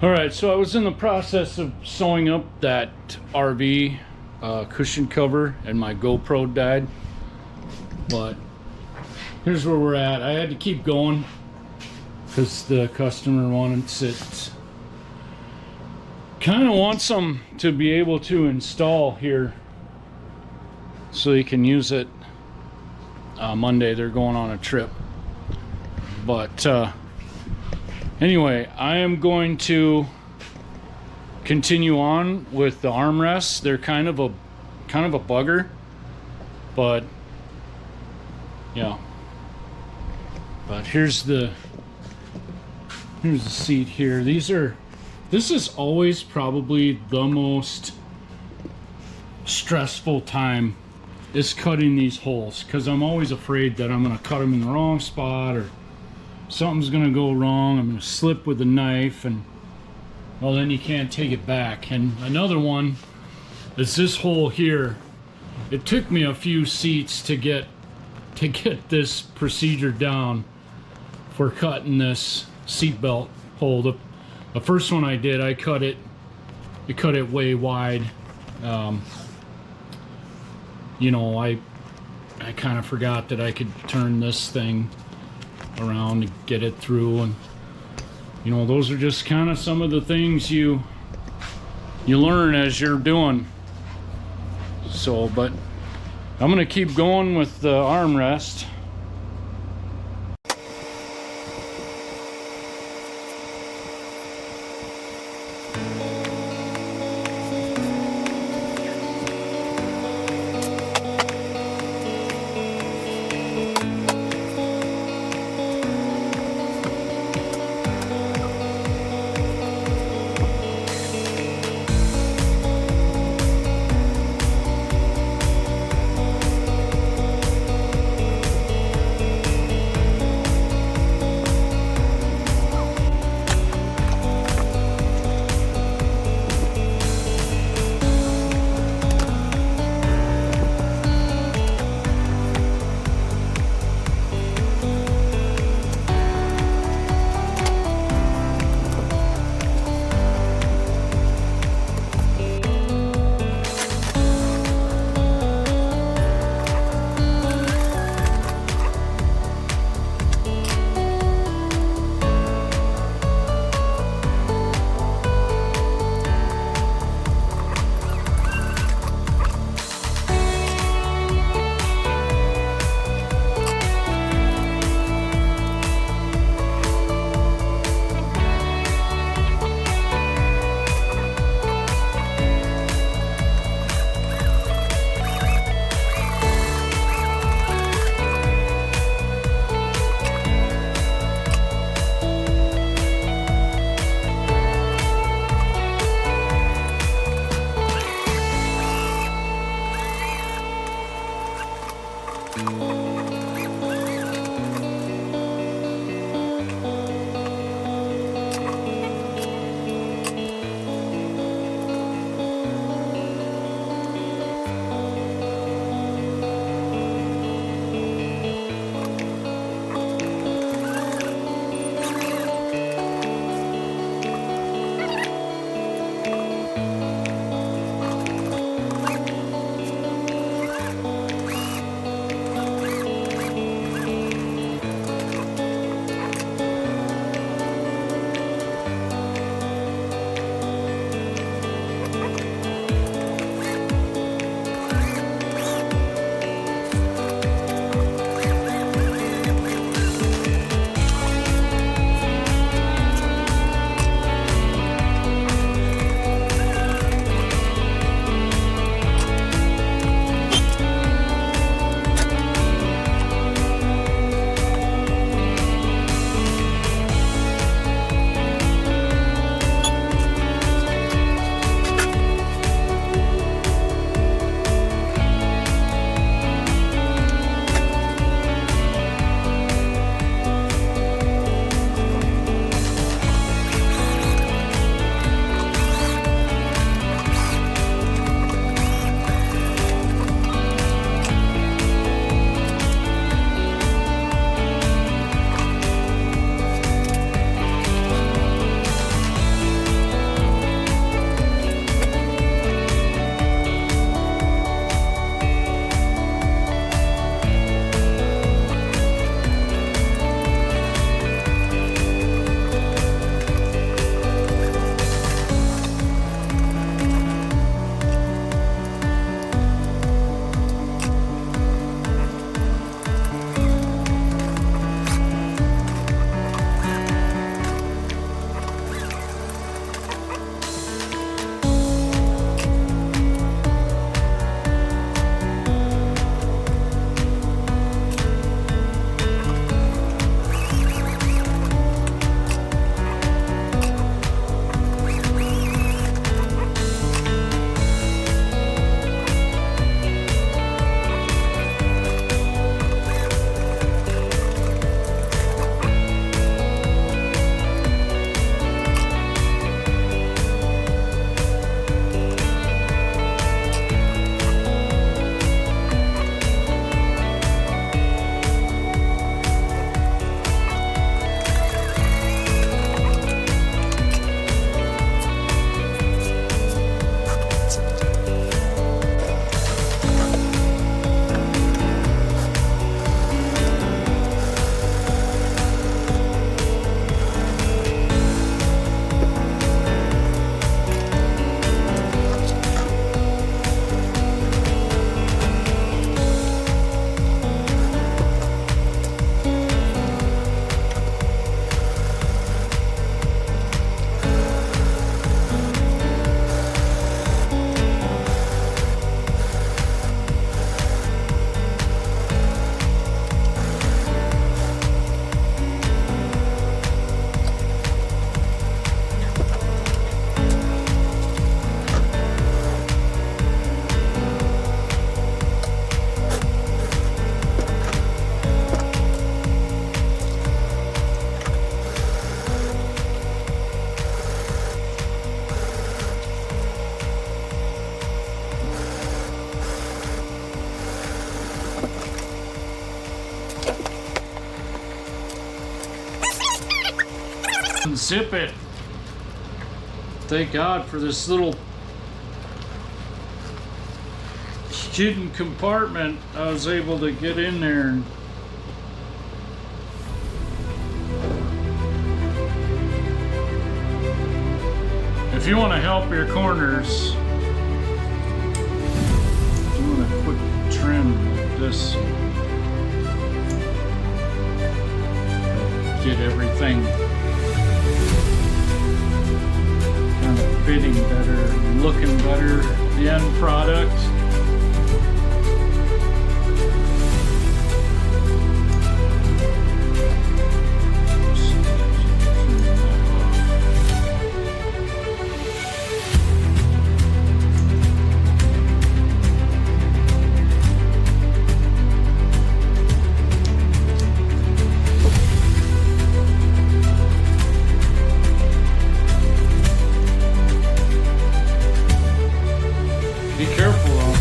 All right, so I was in the process of sewing up that RV cushion cover and my GoPro died, but here's where we're at. I had to keep going because the customer wants it, kind of wants them to be able to install here so you can use it Monday. They're going on a trip, but anyway, I am going to continue on with the armrests. They're kind of a bugger, but yeah. But here's the seat here. This is always probably the most stressful time, is cutting these holes, because I'm always afraid that I'm going to cut them in the wrong spot or something's gonna go wrong. I'm gonna slip with the knife, and well, then you can't take it back. And another one is this hole here. It took me a few seats to get this procedure down for cutting this seat belt hole. The first one I did, I cut it way wide. You know, I kind of forgot that I could turn this thing around to get it through, and you know, those are just kind of some of the things you learn as you're doing. So, but I'm gonna keep going with the armrest. zip it. Thank God for this little hidden compartment. I was able to get in there and if you want to help your corners, doing a quick trim like this, get everything kind of fitting better, looking better, the end product. Be careful though.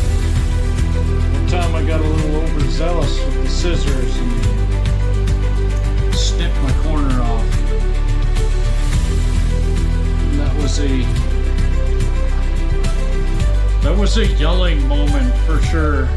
One time I got a little overzealous with the scissors and snipped my corner off. And that was a yelling moment for sure.